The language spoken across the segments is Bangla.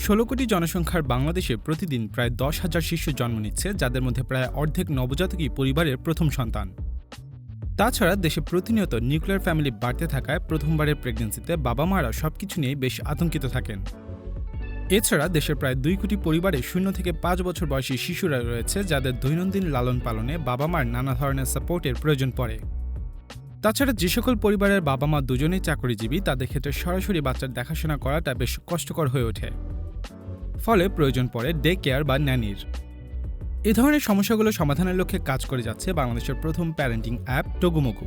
১৬ কোটি জনসংখ্যার বাংলাদেশে প্রতিদিন প্রায় ১০,০০০ শিশু জন্ম নিচ্ছে, যাদের মধ্যে প্রায় অর্ধেক নবজাতকই পরিবারের প্রথম সন্তান। তাছাড়া দেশে প্রতিনিয়ত নিউক্লিয়ার ফ্যামিলি বাড়তে থাকায় প্রথমবারের প্রেগন্যান্সিতে বাবা মারা সবকিছু নিয়ে বেশ আতঙ্কিত থাকেন। এছাড়া দেশের প্রায় ২ কোটি পরিবারে ০ থেকে ৫ বছর বয়সী শিশুরা রয়েছে, যাদের দৈনন্দিন লালন পালনে বাবা মার নানা ধরনের সাপোর্টের প্রয়োজন পড়ে। তাছাড়া যে সকল পরিবারের বাবা মা দুজনেই চাকরিজীবী, তাদের ক্ষেত্রে সরাসরি বাচ্চার দেখাশোনা করাটা বেশ কষ্টকর হয়ে ওঠে। ফলে প্রয়োজন পড়ে ডে কেয়ার বা ন্যানির। এ ধরনের সমস্যাগুলো সমাধানের লক্ষ্যে কাজ করে যাচ্ছে বাংলাদেশের প্রথম প্যারেন্টিং অ্যাপ ToguMogu।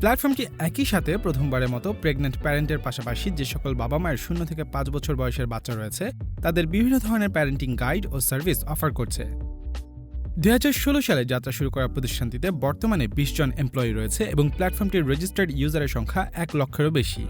প্ল্যাটফর্মটি একই সাথে প্রথমবারের মতো প্রেগন্যান্ট প্যারেন্টের পাশাপাশি যে সকল বাবা মায়ের ০ থেকে ৫ বছর বয়সের বাচ্চা রয়েছে, তাদের বিভিন্ন ধরনের প্যারেন্টিং গাইড ও সার্ভিস অফার করছে। ২০১৬ সালে যাত্রা শুরু করা প্রতিষ্ঠানটিতে বর্তমানে ২০ জন এমপ্লয়ি রয়েছে এবং প্ল্যাটফর্মটির রেজিস্টার্ড ইউজারের সংখ্যা ১ লক্ষেরও বেশি।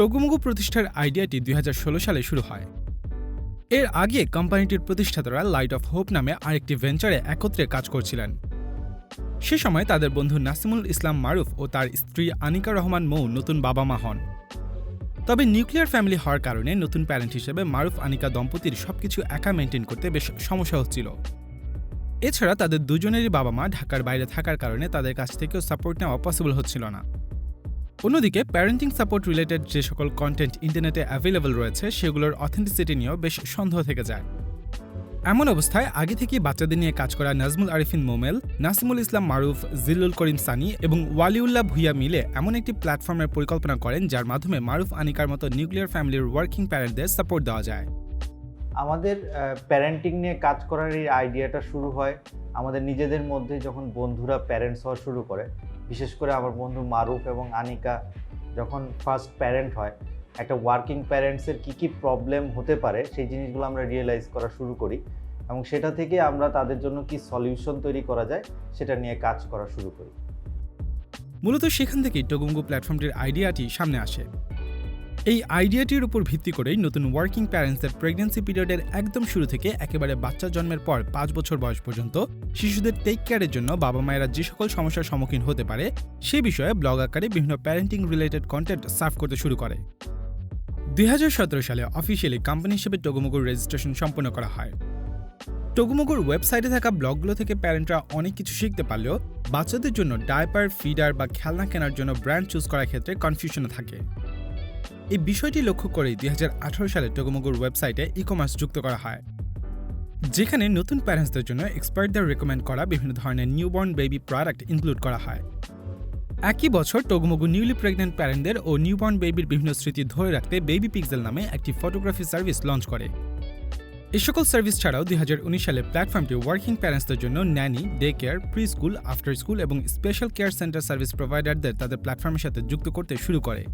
ToguMogu প্রতিষ্ঠার আইডিয়াটি ২০১৬ সালে শুরু হয়। এর আগে কোম্পানিটির প্রতিষ্ঠাতারা লাইট অফ হোপ নামে আরেকটি ভেঞ্চারে একত্রে কাজ করছিলেন। সে সময় তাদের বন্ধু নাসিমুল ইসলাম মারুফ ও তার স্ত্রী আনিকা রহমান মৌ নতুন বাবা মা হন। তবে নিউক্লিয়ার ফ্যামিলি হওয়ার কারণে নতুন প্যারেন্ট হিসেবে মারুফ আনিকা দম্পতির সবকিছু একা মেনটেন করতে বেশ সমস্যা হচ্ছিল। এছাড়া তাদের দুজনেরই বাবা মা ঢাকার বাইরে থাকার কারণে তাদের কাছ থেকেও সাপোর্ট নেওয়া পসিবল হচ্ছিল না। অন্যদিকে প্যারেন্টিং সাপোর্ট রিলেটেড যে সকল কন্টেন্ট ইন্টারনেটে অ্যাভেলেবল রয়েছে, সেগুলোর অথেন্টিসিটি নিয়েও বেশ সন্দেহ থেকে যায়। এমন অবস্থায় আগে থেকেই বাচ্চাদের নিয়ে কাজ করা নাজমুল আরিফিন মোমেল, নাসিমুল ইসলাম মারুফ, জিল্লুল করিম সানি এবং ওয়ালিউল্লাহ ভুইয়া মিলে এমন একটি প্ল্যাটফর্মের পরিকল্পনা করেন, যার মাধ্যমে মারুফ আনিকার মতো নিউক্লিয়ার ফ্যামিলির ওয়ার্কিং প্যারেন্টদের সাপোর্ট দেওয়া যায়। আমাদের প্যারেন্টিং নিয়ে কাজ করার এই আইডিয়াটা শুরু হয় আমাদের নিজেদের মধ্যে, যখন বন্ধুরা প্যারেন্টস হওয়া শুরু করে। বিশেষ করে আমার বন্ধু মারুফ এবং আনিকা যখন ফার্স্ট প্যারেন্ট হয়, একটা ওয়ার্কিং প্যারেন্টসের কী প্রবলেম হতে পারে সেই জিনিসগুলো আমরা রিয়েলাইজ করা শুরু করি এবং সেটা থেকে আমরা তাদের জন্য কি সলিউশন তৈরি করা যায় সেটা নিয়ে কাজ করা শুরু করি। মূলত সেখান থেকেই ToguMogu প্ল্যাটফর্মটির আইডিয়াটি সামনে আসে। এই আইডিয়াটির উপর ভিত্তি করেই নতুন ওয়ার্কিং প্যারেন্টসদের প্রেগন্যান্সি পিরিয়ডের একদম শুরু থেকে একেবারে বাচ্চা জন্মের পর ৫ বছর বয়স পর্যন্ত শিশুদের টেক কেয়ারের জন্য বাবা মায়েরা যে সকল সমস্যার সম্মুখীন হতে পারে সে বিষয়ে ব্লগ আকারে বিভিন্ন প্যারেন্টিং রিলেটেড কন্টেন্ট সার্ভ করতে শুরু করে। ২০১৭ সালে অফিসিয়ালি কোম্পানি হিসেবে ToguMoguর রেজিস্ট্রেশন সম্পন্ন করা হয়। ToguMoguর ওয়েবসাইটে থাকা ব্লগগুলো থেকে প্যারেন্টরা অনেক কিছু শিখতে পারলেও বাচ্চাদের জন্য ডায়াপার, ফিডার বা খেলনা কেনার জন্য ব্র্যান্ড চুজ করার ক্ষেত্রে কনফিউশনে থাকে। এই বিষয়টি লক্ষ্য করেই ২০১৮ সালে ToguMoguর ওয়েবসাইটে ই-কমার্স যুক্ত করা হয়, যেখানে নতুন প্যারেন্টসদের জন্য এক্সপার্টদের রেকমেন্ড করা বিভিন্ন ধরনের নিউবর্ন বেবি প্রোডাক্ট ইনক্লুড করা হয়। একই বছর ToguMogu নিউলি প্রেগন্যান্ট প্যারেন্টদের ও নিউবর্ন বেবির বিভিন্ন স্মৃতি ধরে রাখতে বেবি পিক্সেল নামে একটি ফটোগ্রাফি সার্ভিস লঞ্চ করে। এই সকল সার্ভিস ছাড়াও ২০১৯ সালে প্ল্যাটফর্মটি ওয়ার্কিং প্যারেন্টসদের জন্য nanny, day care, preschool, after school এবং স্পেশাল কেয়ার সেন্টার সার্ভিস প্রোভাইডারদের তাদের প্ল্যাটফর্মের সাথে যুক্ত করতে শুরু করে।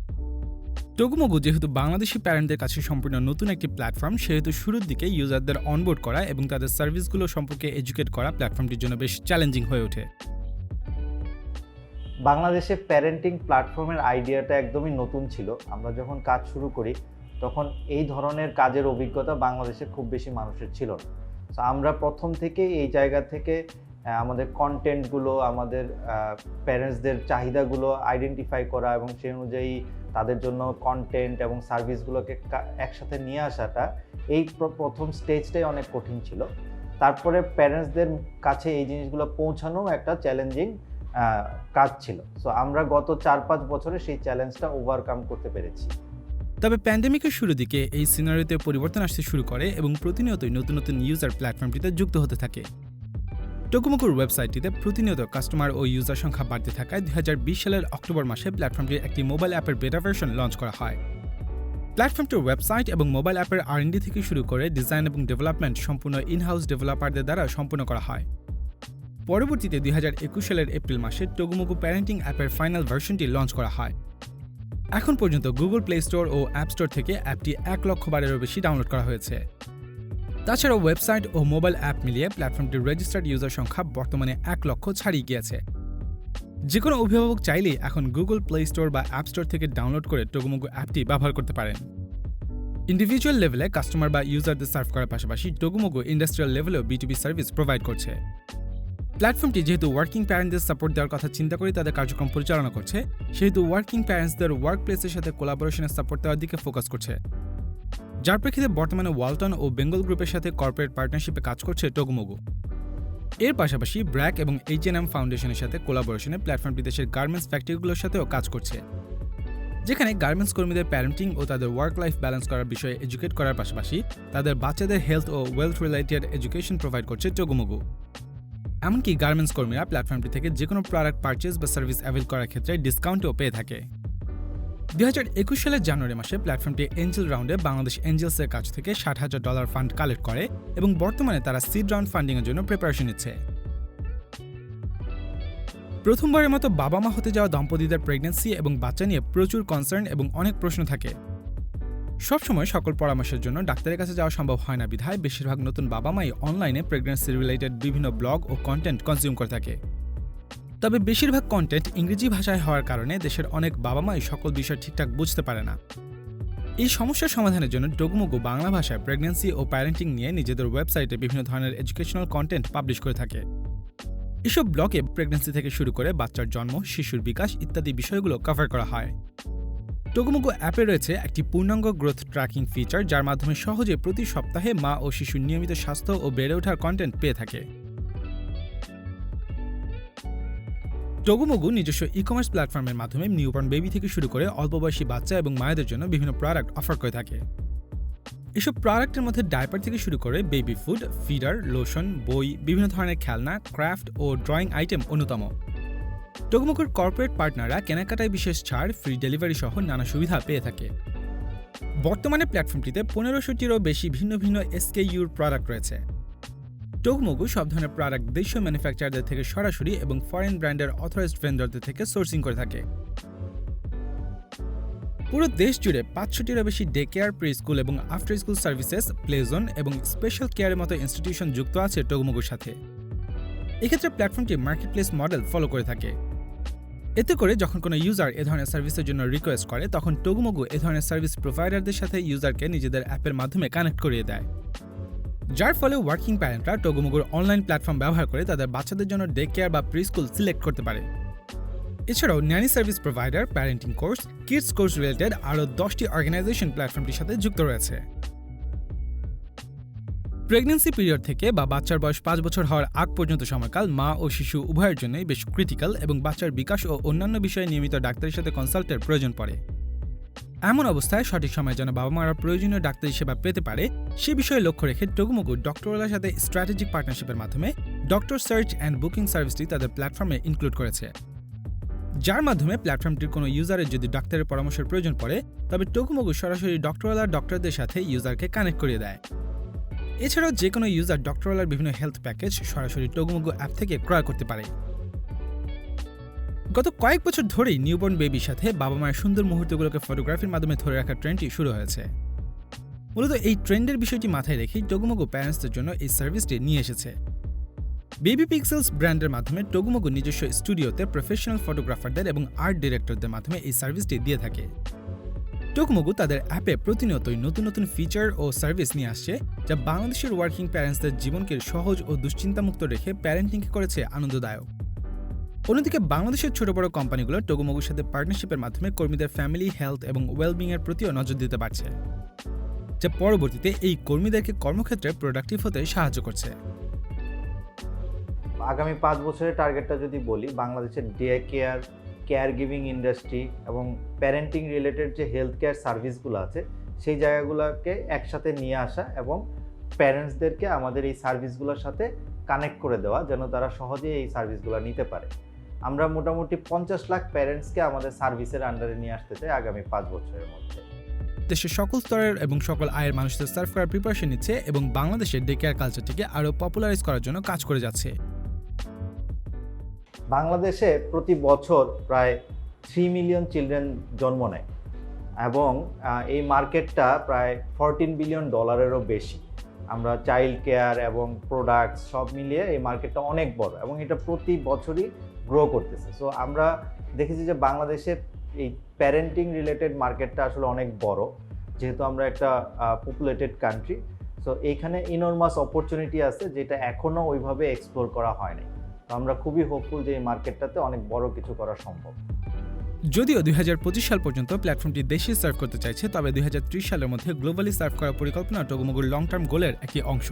ToguMogu যেহেতু বাংলাদেশি প্যারেন্টদের কাছে সম্পূর্ণ নতুন একটি প্ল্যাটফর্ম, সেহেতু শুরুর দিকে ইউজারদের অনবোর্ড করা এবং তাদের সার্ভিসগুলো সম্পর্কে এডুকেট করা প্ল্যাটফর্মটির জন্য বেশ চ্যালেঞ্জিং হয়ে ওঠে। বাংলাদেশে প্যারেন্টিং প্ল্যাটফর্মের আইডিয়াটা একদমই নতুন ছিল। আমরা যখন কাজ শুরু করি তখন এই ধরনের কাজের অভিজ্ঞতা বাংলাদেশে খুব বেশি মানুষের ছিল না। তো আমরা প্রথম থেকে এই জায়গা থেকে আমাদের কন্টেন্টগুলো, আমাদের প্যারেন্টসদের চাহিদাগুলো আইডেন্টিফাই করা এবং সেই অনুযায়ী তাদের জন্য কন্টেন্ট এবং সার্ভিসগুলোকে একসাথে নিয়ে আসাটা, এই প্রথম স্টেজটাই অনেক কঠিন ছিল। তারপরে প্যারেন্টসদের কাছে এই জিনিসগুলো পৌঁছানো একটা চ্যালেঞ্জিং কাজ ছিল। সো আমরা গত ৪-৫ বছরে সেই চ্যালেঞ্জটা ওভারকাম করতে পেরেছি। তবে প্যান্ডেমিকের শুরুর দিকে এই সিনারিওতে পরিবর্তন আসতে শুরু করে এবং প্রতিনিয়তই নতুন নতুন ইউজার প্ল্যাটফর্মটিতে যুক্ত হতে থাকে। ToguMoguর ওয়েবসাইটটিতে প্রতিনিয়ত কাস্টমার ও ইউজার সংখ্যা বাড়তে থাকায় ২০২০ সালের অক্টোবর মাসে প্ল্যাটফর্মটির একটি মোবাইল অ্যাপের বেটা ভার্সন লঞ্চ করা হয়। প্ল্যাটফর্মটির ওয়েবসাইট এবং মোবাইল অ্যাপের R&D থেকে শুরু করে ডিজাইন এবং ডেভেলপমেন্ট সম্পূর্ণ ইন-হাউস ডেভেলপারদের দ্বারা সম্পন্ন করা হয়। পরবর্তীতে ২০২১ সালের এপ্রিল মাসে ToguMogu প্যারেন্টিং অ্যাপের ফাইনাল ভার্সনটি লঞ্চ করা হয়। এখন পর্যন্ত গুগল প্লে স্টোর ও অ্যাপ স্টোর থেকে অ্যাপটি ১ লক্ষ বারেরও বেশি ডাউনলোড করা হয়েছে। তাছাড়াও ওয়েবসাইট ও মোবাইল অ্যাপ মিলিয়ে প্ল্যাটফর্মটির রেজিস্টার্ড ইউজার সংখ্যা বর্তমানে ১ লক্ষ ছাড়িয়ে গিয়েছে। যে কোনো অভিভাবক চাইলেই এখন গুগল প্লে স্টোর বা অ্যাপ স্টোর থেকে ডাউনলোড করে ToguMogu অ্যাপটি ব্যবহার করতে পারেন। ইন্ডিভিজুয়াল লেভেলে কাস্টমার বা ইউজারদের সার্ভ করার পাশাপাশি ToguMogu ইন্ডাস্ট্রিয়াল লেভেলেও B2B সার্ভিস প্রোভাইড করছে। প্ল্যাটফর্মটি যেহেতু ওয়ার্কিং প্যারেন্টদের সাপোর্ট দেওয়ার কথা চিন্তা করে তাদের কার্যক্রম পরিচালনা করছে, সেহেতু ওয়ার্কিং প্যারেন্টসদের ওয়ার্ক প্লেসের সাথে কোলাবোরেশনের সাপোর্ট দেওয়ার দিকে ফোকাস করছে। যার প্রেক্ষিতে বর্তমানে ওয়ালটন ও বেঙ্গল গ্রুপের সাথে কর্পোরেট পার্টনারশিপে কাজ করছে ToguMogu। এর পাশাপাশি ব্র্যাক এবং H&M ফাউন্ডেশনের সাথে কোলাবোরেশনে প্ল্যাটফর্মটি দেশের গার্মেন্টস ফ্যাক্টরিগুলোর সাথেও কাজ করছে, যেখানে গার্মেন্টস কর্মীদের প্যারেন্টিং ও তাদের ওয়ার্ক লাইফ ব্যালেন্স করার বিষয়ে এডুকেট করার পাশাপাশি তাদের বাচ্চাদের হেলথ ও ওয়েলথ রিলেটেড এডুকেশন প্রোভাইড করছে ToguMogu। এমনকি গার্মেন্টস কর্মীরা প্ল্যাটফর্মটি থেকে যে কোনো প্রোডাক্ট পারচেজ বা সার্ভিস অ্যাভেল করার ক্ষেত্রে ডিসকাউন্টও পেয়ে থাকে। 2021 সালের জানুয়ারি মাসে প্ল্যাটফর্মটি এঞ্জেল রাউন্ডে বাংলাদেশ এঞ্জেলসের কাছ থেকে $60,000 ফান্ড কালেক্ট করে এবং বর্তমানে তারা সিড রাউন্ড ফান্ডিংয়ের জন্য প্রিপারেশন নিচ্ছে। প্রথমবারের মতো বাবা মা হতে যাওয়া দম্পতিদের প্রেগন্যান্সি এবং বাচ্চা নিয়ে প্রচুর কনসার্ন এবং অনেক প্রশ্ন থাকে। সবসময় সকল পরামর্শের জন্য ডাক্তারের কাছে যাওয়া সম্ভব হয় না বিধায় বেশিরভাগ নতুন বাবা মাই অনলাইনে প্রেগন্যান্সি রিলেটেড বিভিন্ন ব্লগ ও কন্টেন্ট কনজিউম করে থাকে। তবে বেশিরভাগ কন্টেন্ট ইংরেজি ভাষায় হওয়ার কারণে দেশের অনেক বাবা মাই সকল বিষয় ঠিকঠাক বুঝতে পারে না। এই সমস্যার সমাধানের জন্য ToguMogu বাংলা ভাষায় প্রেগন্যান্সি ও প্যারেন্টিং নিয়ে নিজেদের ওয়েবসাইটে বিভিন্ন ধরনের এডুকেশনাল কন্টেন্ট পাবলিশ করে থাকে। এসব ব্লগে প্রেগন্যান্সি থেকে শুরু করে বাচ্চার জন্ম, শিশুর বিকাশ ইত্যাদি বিষয়গুলো কভার করা হয়। ToguMogu অ্যাপে রয়েছে একটি পূর্ণাঙ্গ গ্রোথ ট্র্যাকিং ফিচার, যার মাধ্যমে সহজে প্রতি সপ্তাহে মা ও শিশুর নিয়মিত স্বাস্থ্য ও বেড়ে ওঠার কন্টেন্ট পেয়ে থাকে। ToguMogu নিজস্ব ই-কমার্স প্ল্যাটফর্মের মাধ্যমে নিউবর্ন বেবি থেকে শুরু করে অল্প বয়সী বাচ্চা এবং মায়েদের জন্য বিভিন্ন প্রোডাক্ট অফার করে থাকে। এসব প্রোডাক্টের মধ্যে ডায়পার থেকে শুরু করে বেবি ফুড, ফিডার, লোশন, বই, বিভিন্ন ধরনের খেলনা, ক্রাফট ও ড্রয়িং আইটেম অন্যতম। ToguMoguর কর্পোরেট পার্টনাররা কেনাকাটায় বিশেষ ছাড়, ফ্রি ডেলিভারি সহ নানা সুবিধা পেয়ে থাকে। বর্তমানে প্ল্যাটফর্মটিতে 1500-টিরও বেশি ভিন্ন ভিন্ন SKU'র প্রোডাক্ট রয়েছে। ToguMogu সব ধরনের প্রোডাক্ট দেশীয় ম্যানুফ্যাকচারারদের থেকে সরাসরি এবং ফরেন ব্র্যান্ডের অথরাইজড ভেন্ডরদের থেকে সোর্সিং করে থাকে। পুরো দেশ জুড়ে 500-টিরও বেশি ডে কেয়ার, প্রি স্কুল এবং after school services, play zone এবং স্পেশাল কেয়ারের মতো ইনস্টিটিউশন যুক্ত আছে ToguMoguর সাথে। এক্ষেত্রে প্ল্যাটফর্মটি মার্কেটপ্লেস মডেল ফলো করে থাকে। এতে করে যখন কোনো ইউজার এ ধরনের সার্ভিসের জন্য রিকোয়েস্ট করে, তখন ToguMogu এ ধরনের সার্ভিস প্রোভাইডারদের সাথে ইউজারকে নিজেদের অ্যাপের মাধ্যমে কানেক্ট করিয়ে দেয়, যার ফলে ওয়ার্কিং প্যারেন্টরা ToguMoguর অনলাইন প্ল্যাটফর্ম ব্যবহার করে তাদের বাচ্চাদের জন্য ডে কেয়ার বা প্রি স্কুল সিলেক্ট করতে পারে। এছাড়াও nanny service provider, parenting course, kids course related আরও 10টি অর্গানাইজেশন প্ল্যাটফর্মটির সাথে যুক্ত রয়েছে। প্রেগন্যান্সি পিরিয়ড থেকে বা বাচ্চার বয়স 5 বছর হওয়ার আগ পর্যন্ত সময়কাল মা ও শিশু উভয়ের জন্যই বেশ ক্রিটিক্যাল এবং বাচ্চার বিকাশ ও অন্যান্য বিষয়ে নিয়মিত ডাক্তারের সাথে কনসাল্টের প্রয়োজন পড়ে। এমন অবস্থায় সঠিক সময়ে যেন বাবা মারা প্রয়োজনীয় ডাক্তারি সেবা পেতে পারে সে বিষয়ে লক্ষ্য রেখে ToguMogu ডক্টরওয়ালার সাথে স্ট্র্যাটেজিক পার্টনারশিপের মাধ্যমে ডক্টর সার্চ অ্যান্ড বুকিং সার্ভিসটি তাদের প্ল্যাটফর্মে ইনক্লুড করেছে, যার মাধ্যমে প্ল্যাটফর্মটির কোনো ইউজারের যদি ডাক্তারের পরামর্শের প্রয়োজন পড়ে তবে ToguMogu সরাসরি ডক্টরওয়ালার ডক্টরদের সাথে ইউজারকে কানেক্ট করিয়ে দেয়। এছাড়াও যে কোনো ইউজার ডক্টরওয়ালার বিভিন্ন হেলথ প্যাকেজ সরাসরি ToguMogu অ্যাপ থেকে ক্রয় করতে পারে। গত কয়েক বছর ধরেই নিউবর্ন বেবির সাথে বাবা মায়ের সুন্দর মুহূর্তগুলোকে ফটোগ্রাফির মাধ্যমে ধরে রাখার ট্রেন্ডটি শুরু হয়েছে। মূলত এই ট্রেন্ডের বিষয়টি মাথায় রেখেই ToguMogu প্যারেন্টসদের জন্য এই সার্ভিসটি নিয়ে এসেছে। বেবি পিক্সেলস ব্র্যান্ডের মাধ্যমে ToguMogu নিজস্ব স্টুডিওতে প্রফেশনাল ফটোগ্রাফারদের এবং আর্ট ডিরেক্টরদের মাধ্যমে এই সার্ভিসটি দিয়ে থাকে। ToguMogu তাদের অ্যাপে প্রতিনিয়তই নতুন নতুন ফিচার ও সার্ভিস নিয়ে আসছে, যা বাংলাদেশের ওয়ার্কিং প্যারেন্টসদের জীবনকে সহজ ও দুশ্চিন্তামুক্ত রেখে প্যারেন্টিংকে করেছে আনন্দদায়ক। অন্যদিকে বাংলাদেশের ছোট বড় কোম্পানিগুলো ToguMoguর সাথে পার্টনারশিপের মাধ্যমে কর্মীদের ফ্যামিলি, হেলথ এবং ওয়েলবিংয়ের প্রতিও নজর দিতে পারছে, যা পরবর্তীতে এই কর্মীদেরকে কর্মক্ষেত্রে প্রোডাক্টিভ হতে সাহায্য করছে। আগামী 5 বছরের টার্গেটটা যদি বলি, বাংলাদেশের day care, care giving industry এবং প্যারেন্টিং রিলেটেড যে হেলথ কেয়ার সার্ভিসগুলো আছে সেই জায়গাগুলোকে একসাথে নিয়ে আসা এবং প্যারেন্টসদেরকে আমাদের এই সার্ভিসগুলোর সাথে কানেক্ট করে দেওয়া, যেন তারা সহজেই এই সার্ভিসগুলো নিতে পারে। আমরা মোটামুটি 50 লাখ প্যারেন্টসকে আমাদের সার্ভিসের আন্ডারে নিয়ে আসতে চাই আগামী 5 বছরের মধ্যে। দেশের সকল স্তরের এবং সকল আয়ের মানুষদের সার্ভ করার প্রিপারেশন নিচ্ছে এবং বাংলাদেশের ডে কেয়ার কালচারটিকে আরও পপুলারাইজ করার জন্য কাজ করে যাচ্ছে। বাংলাদেশে প্রতি বছর প্রায় 3 মিলিয়ন চিলড্রেন জন্ম নেয় এবং এই মার্কেটটা প্রায় $14 বিলিয়ন বেশি। আমরা চাইল্ড কেয়ার এবং প্রোডাক্টস সব মিলিয়ে এই মার্কেটটা অনেক বড় এবং এটা প্রতি বছরই গ্রো করতেছে। সো আমরা দেখেছি যে বাংলাদেশে এই প্যারেন্টিং রিলেটেড মার্কেটটা আসলে অনেক বড়, যেহেতু আমরা একটা পপুলেটেড কান্ট্রি, সো এইখানে ইনরমাস অপরচুনিটি আছে যেটা এখনও ওইভাবে এক্সপ্লোর করা হয়নি। তো আমরা খুবই হোপফুল যে এই মার্কেটটাতে অনেক বড় কিছু করা সম্ভব। যদিও 2025 সাল পর্যন্ত প্ল্যাটফর্মটি দেশে সার্ভ করতে চাইছে, তবে 2030 সালের মধ্যে গ্লোবালি সার্ভ করার পরিকল্পনা ToguMoguর লং টার্ম গোলের একটি অংশ।